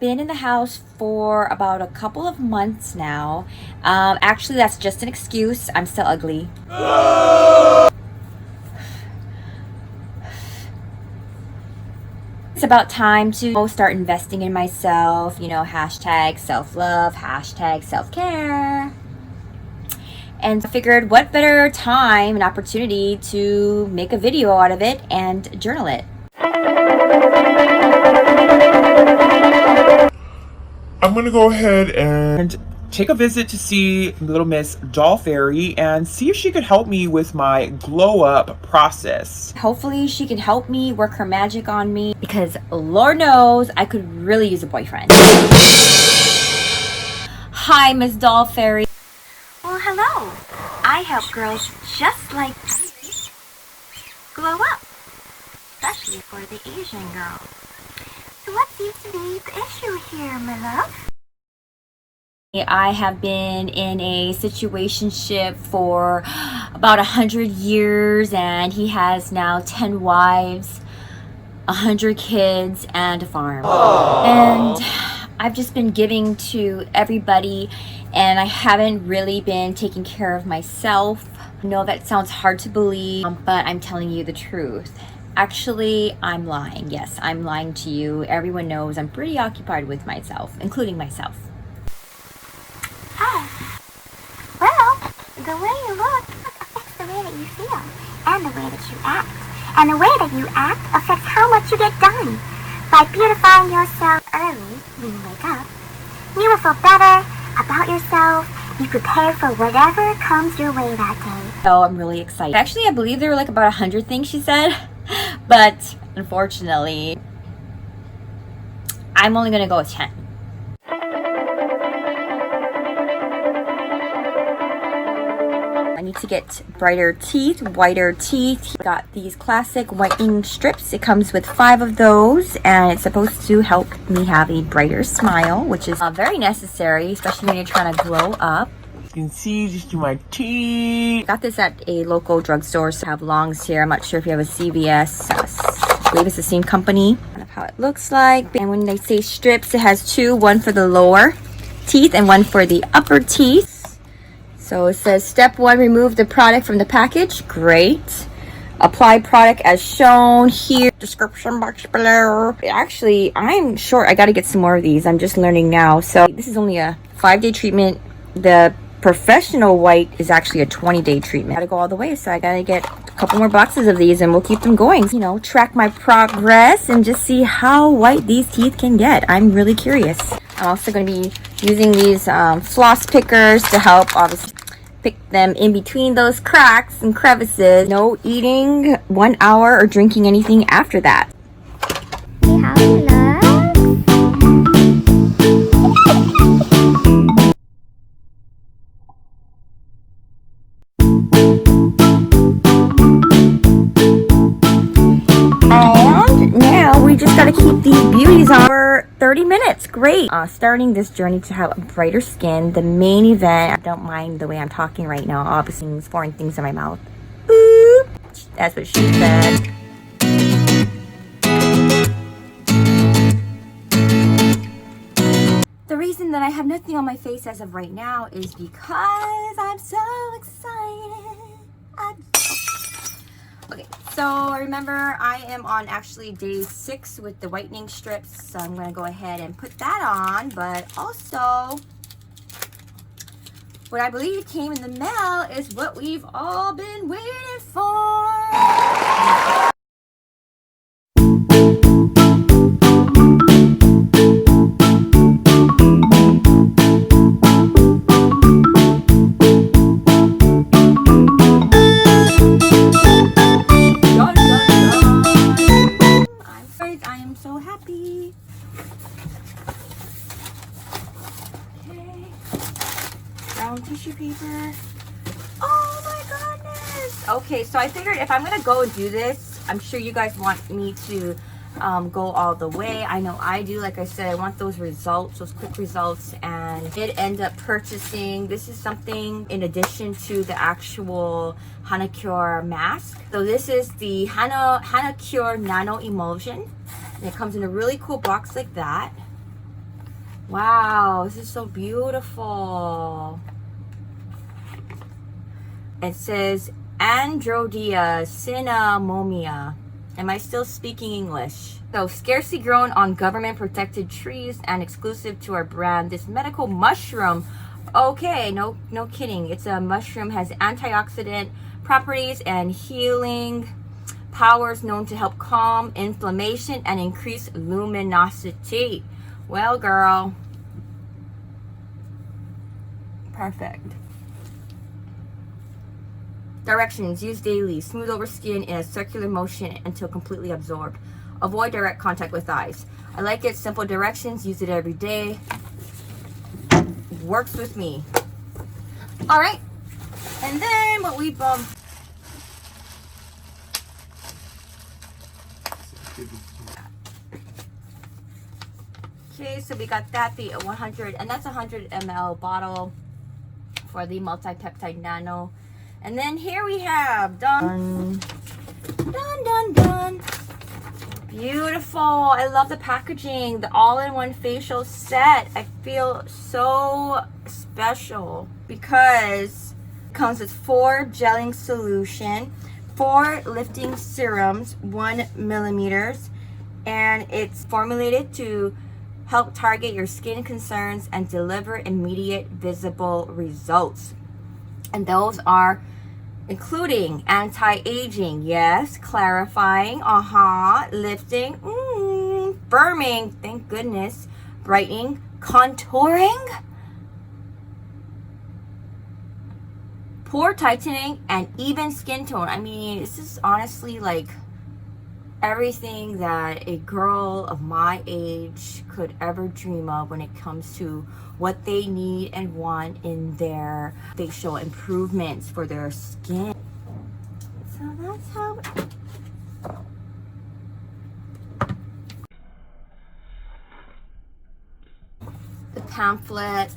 been in the house for about a couple of months now. Actually, that's just an excuse. I'm still ugly. It's about time to start investing in myself, you know, hashtag self-love, hashtag self-care. And I figured what better time and opportunity to make a video out of it and journal it. I'm gonna go ahead and take a visit to see little Miss Doll Fairy and see if she could help me with my glow up process. Hopefully she can help me work her magic on me, because Lord knows I could really use a boyfriend. Hi, Miss Doll Fairy. Well, hello. I help girls just like you glow up, especially for the Asian girl. So what seems to be the issue here, my love? I have been in a situationship for about 100 years, and he has now 10 wives, 100 kids, and a farm. Aww. And I've just been giving to everybody, and I haven't really been taking care of myself. I know that sounds hard to believe, but I'm telling you the truth. Actually, I'm lying. Yes, I'm lying to you. Everyone knows I'm pretty occupied with myself, including myself. Oh, well, the way you look affects the way that you feel, and the way that you act. And the way that you act affects how much you get done. By beautifying yourself early when you wake up, you will feel better about yourself. You prepare for whatever comes your way that day. So I'm really excited. Actually, I believe there were like about 100 things she said, but unfortunately, I'm only gonna go with 10. I need to get brighter teeth, whiter teeth. Got these classic whitening strips. It comes with 5 of those, and it's supposed to help me have a brighter smile, which is very necessary, especially when you're trying to glow up. You can see just do my teeth. Got this at a local drugstore. So I have longs here. I'm not sure if you have a CVS. I believe it's the same company. Kind of how it looks like. And when they say strips, it has 2, one for the lower teeth and one for the upper teeth. So it says step 1, remove the product from the package. Great. Apply product as shown here. Description box below. Actually, I'm short. I got to get some more of these. I'm just learning now. So this is only a 5-day treatment. The professional white is actually a 20-day treatment. Gotta go all the way, so I gotta get a couple more boxes of these and we'll keep them going. You know, track my progress and just see how white these teeth can get. I'm really curious. I'm also going to be using these floss pickers to help obviously pick them in between those cracks and crevices. No eating 1 hour or drinking anything after that. And now we just gotta keep these beauties on for 30 minutes. Great. Starting this journey to have a brighter skin. The main event. I don't mind the way I'm talking right now. Obviously, foreign things in my mouth. Boop. That's what she said. The reason that I have nothing on my face as of right now is because I'm so excited. Okay, so remember I am on actually day 6 with the whitening strips, so I'm going to go ahead and put that on, but also what I believe came in the mail is what we've all been waiting for. I am so happy. Okay. Brown tissue paper. Oh my goodness. Okay, so I figured if I'm gonna go and do this, I'm sure you guys want me to go all the way. I know I do. Like I said, I want those results, those quick results, and did end up purchasing. This is something in addition to the actual Hanacure mask. So this is the Hanacure Nano Emulsion. And it comes in a really cool box like that. Wow, this is so beautiful. It says Androdia cinnamomia. Am I still speaking English? So, scarcely grown on government protected trees and exclusive to our brand, this medical mushroom. Okay, no kidding. It's a mushroom, has antioxidant properties and healing powers known to help calm inflammation and increase luminosity. Well, girl. Perfect. Directions: use daily. Smooth over skin in a circular motion until completely absorbed. Avoid direct contact with eyes. I like it. Simple directions. Use it every day. Works with me. All right. And then what we Okay, so we got that, the 100, and that's a 100 ml bottle for the multi-peptide nano. And then here we have done. Beautiful. I love the packaging, the all-in-one facial set. I feel so special because it comes with 4 gelling solution, 4 lifting serums, 1 millimeters, and it's formulated to help target your skin concerns and deliver immediate visible results. And those are including anti-aging, yes, clarifying, lifting, firming, thank goodness, brightening, contouring, pore tightening, and even skin tone. I mean, this is honestly like everything that a girl of my age could ever dream of when it comes to what they need and want in their facial improvements for their skin. So that's how the pamphlet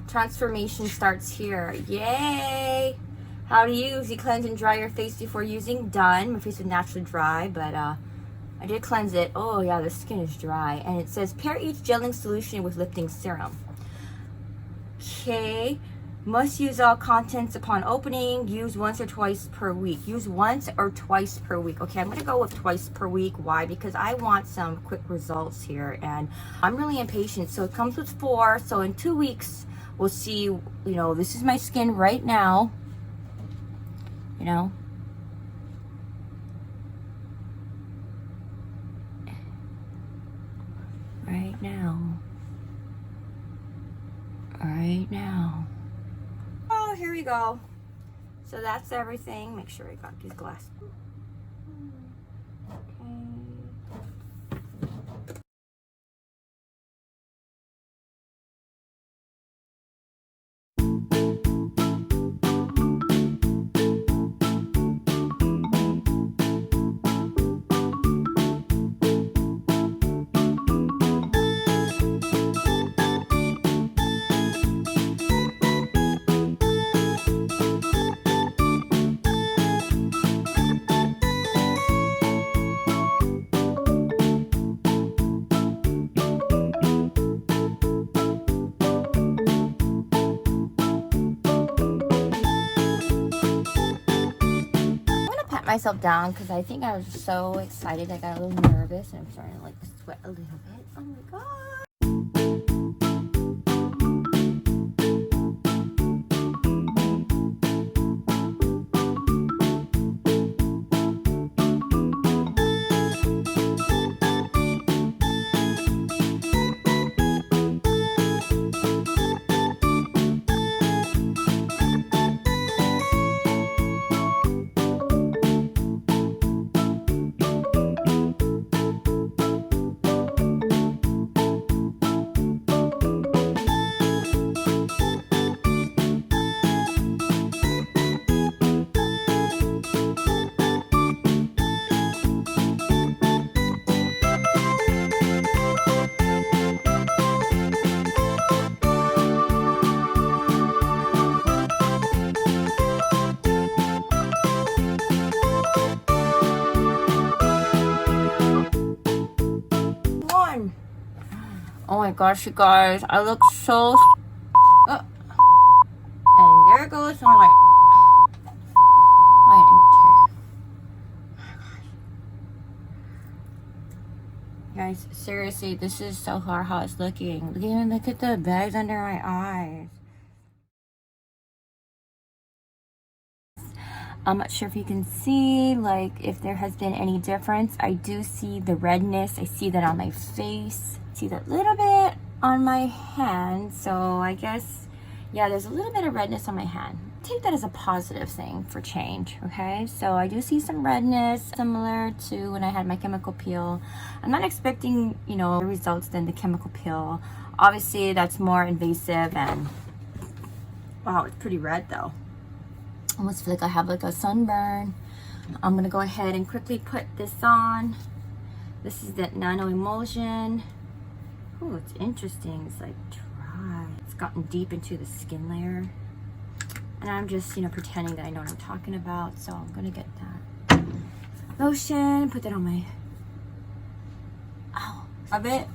transformation starts here. Yay! How to use. You cleanse and dry your face before using. Done. My face was naturally dry, but I did cleanse it. Oh yeah, the skin is dry. And it says pair each gelling solution with lifting serum. Okay. Must use all contents upon opening. Use once or twice per week. Use once or twice per week. Okay, I'm going to go with twice per week. Why? Because I want some quick results here. And I'm really impatient. So it comes with 4. So in 2 weeks, we'll see, you know, this is my skin right now. You know. Right now. Oh, here we go. So that's everything. Make sure I got these glasses. Myself down because I think I was so excited. I got a little nervous and I'm starting to like sweat a little bit. Oh my god. gosh, you guys, I look so. Oh. And there goes my whitening chair. Guys, seriously, this is so hard how it's looking. Look at the bags under my eyes. I'm not sure if you can see, like, if there has been any difference. I do see the redness. I see that on my face. I see that little bit on my hand. So I guess, yeah, there's a little bit of redness on my hand. Take that as a positive thing for change, okay? So I do see some redness similar to when I had my chemical peel. I'm not expecting, you know, results than the chemical peel. Obviously, that's more invasive and, wow, it's pretty red though. Almost feel like I have like a sunburn. I'm gonna go ahead and quickly put this on. This is the nano emulsion. Oh, it's interesting. It's like dry. It's gotten deep into the skin layer. And I'm just, you know, pretending that I know what I'm talking about. So I'm gonna get that lotion, put that on my, ow, love it.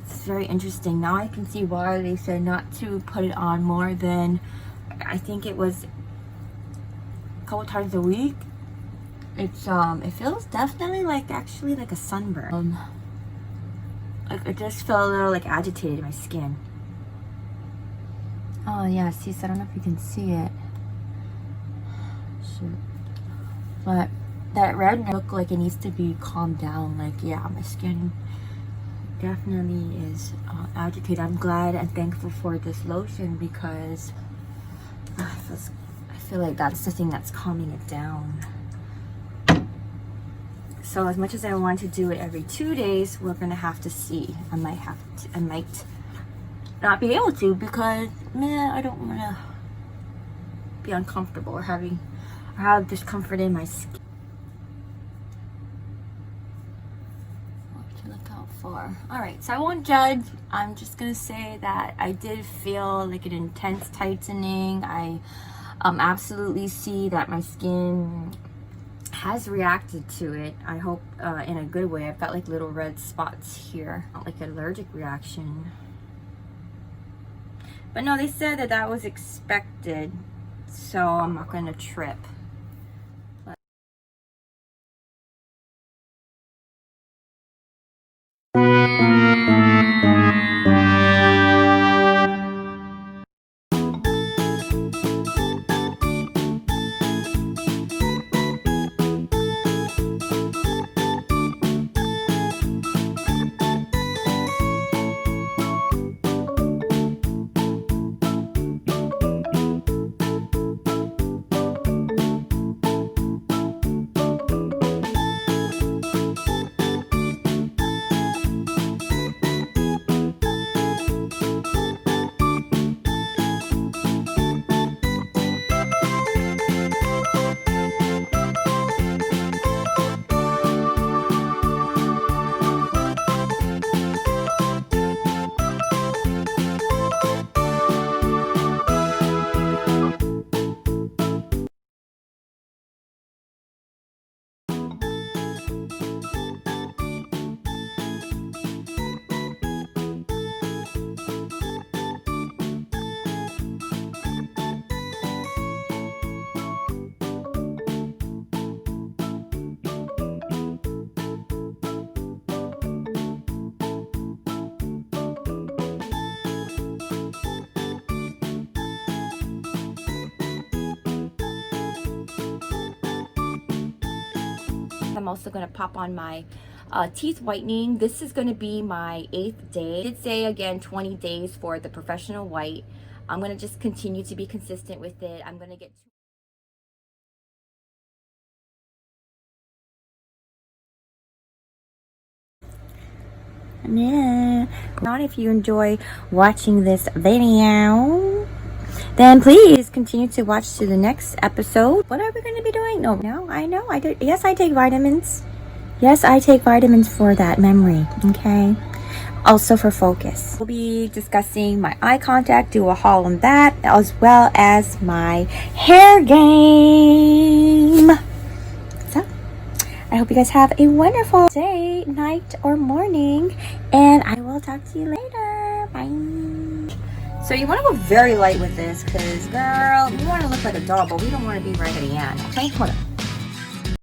It's very interesting. Now I can see why they said not to put it on more than, I think it was a couple times a week. It's it feels definitely like actually like a sunburn. Like it just felt a little like agitated in my skin. Oh yeah, see, so I don't know if you can see it. Shoot. But that red look like it needs to be calmed down. Like, yeah, my skin definitely is agitated. I'm glad and thankful for this lotion because I feel like that's the thing that's calming it down. So as much as I want to do it every 2 days, we're gonna have to see. I might not be able to because, man, I don't want to be uncomfortable or have discomfort in my skin. What to look out for. All right, so I won't judge. I'm just gonna say that I did feel like an intense tightening. I absolutely see that my skin has reacted to it. I hope in a good way. I've got like little red spots here, not like an allergic reaction. But no, they said that that was expected, so I'm not gonna trip. I'm also going to pop on my teeth whitening. This is going to be my 8th day. I did say again 20 days for the professional white. I'm going to just continue to be consistent with it. I'm going to get yeah. If you enjoy watching this video, then please continue to watch to the next episode. What are we going to be doing? No, I know. I do. Yes, I take vitamins. Yes, I take vitamins for that memory. Okay. Also for focus. We'll be discussing my eye contact, do a haul on that, as well as my hair game. So, I hope you guys have a wonderful day, night, or morning, and I will talk to you later. Bye. So you want to go very light with this because, girl, we want to look like a doll, but we don't want to be Raggedy Ann. Okay, hold on.